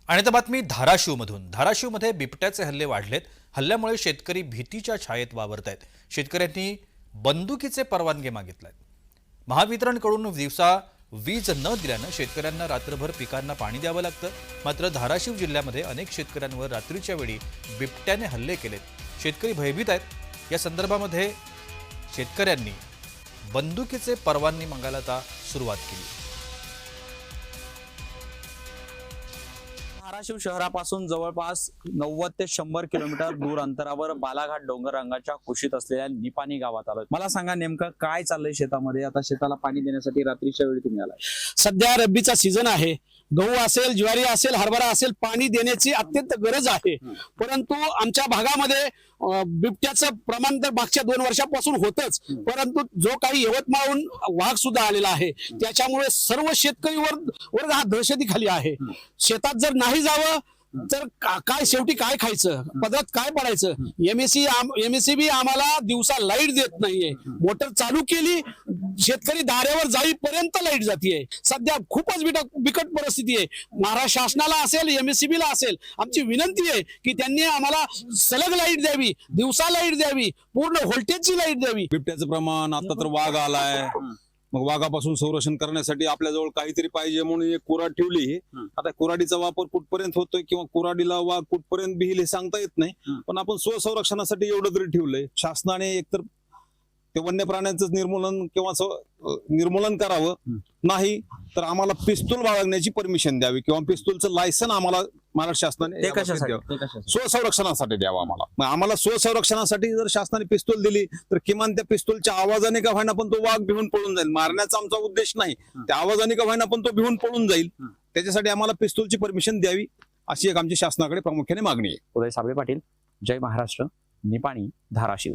आणि आता बातमी धाराशिवमधून। धाराशिवमध्ये बिबट्याचे हल्ले वाढलेत। हल्ल्यामुळे शेतकरी भीतीच्या छायेत वावरत आहेत। शेतकऱ्यांनी बंदुकीचे परवानगी मागितलेत। महावितरणकडून दिवसा वीज न दिल्यानं शेतकऱ्यांना रात्रभर पिकांना पाणी द्यावं लागतं। मात्र धाराशिव जिल्ह्यामध्ये अनेक शेतकऱ्यांवर रात्रीच्या वेळी बिबट्याने हल्ले केलेत। शेतकरी भयभीत आहेत। या संदर्भामध्ये शेतकऱ्यांनी बंदुकीचे परवानगी मागायला आता सुरुवात केली। धाराशिव शहरापासून जवळपास 90 ते 100 किलोमीटर दूर अंतरावर बालाघाट डोंगर रंगाच्या कुशीत असलेल्या निपाणी गावात आलोय। मला सांगा नेमकं काय चाललंय शेतामध्ये? आता शेताला पाणी देण्यासाठी रात्रीच्या वेळी तुम्ही आलाय। सध्या रब्बीचा सीझन आहे। गहू असेल, ज्वारी असेल, हरभरा असेल, पाणी देण्याची अत्यंत गरज आहे। परंतु आमच्या भागामध्ये बिबट्याचं प्रमाण तर मागच्या 2 वर्षापासून होतच, परंतु जो काही यवतमाळहून वाघ सुद्धा आलेला आहे त्याच्यामुळे सर्व शेतकरी वर्ग हा दहशतीखाली आहे। शेतात जर नाही जावं तर काय शेवटी काय खायचं, पदरात काय पडायचं? एमएससीबी आम्हाला दिवसा लाईट देत नाहीये। मोटर चालू केली, शेतकरी दाऱ्यावर जाईपर्यंत लाईट जातीये। सध्या खूपच बिकट परिस्थिती आहे। महाराष्ट्र शासनाला असेल, एमएससीबीला असेल, आमची विनंती आहे की त्यांनी आम्हाला सलग लाईट द्यावी, दिवसा लाईट द्यावी, पूर्ण व्होल्टेजची लाईट द्यावी। बिबट्याचं प्रमाण आता तर वाघ आलाय, मग वाघापासून संरक्षण करण्यासाठी आपल्याजवळ काहीतरी पाहिजे म्हणून एक कुऱ्हाड ठेवली। आता कुऱ्हाडीचा वापर कुठपर्यंत होतोय किंवा कुऱ्हाडीला वाघ कुठपर्यंत भिईल हे सांगता येत नाही, पण आपण स्वसंरक्षणासाठी एवढं तरी ठेवलंय। शासनाने एकतर ते वन्य प्राण्यांचं निर्मूलन किंवा निर्मूलन करावं, नाही तर आम्हाला पिस्तूल बाळगण्याची परमिशन द्यावी किंवा पिस्तूलचं लायसन आम्हाला महाराष्ट्र शासनाने स्वसंरक्षणासाठी द्यावं। आम्हाला स्वसंरक्षणासाठी जर शासनाने पिस्तूल दिली तर किमान त्या पिस्तूलच्या आवाजाने का व्हायना पण तो वाघ भिवून पळून जाईल। मारण्याचा आमचा उद्देश नाही, त्या आवाजाने का व्हायना पण तो भिवून पळून जाईल। त्याच्यासाठी आम्हाला पिस्तूलची परमिशन द्यावी अशी एक आमची शासनाकडे प्रामुख्याने मागणी आहे। उदय साबळे पाटील, जय महाराष्ट्र, निपाणी, धाराशिव।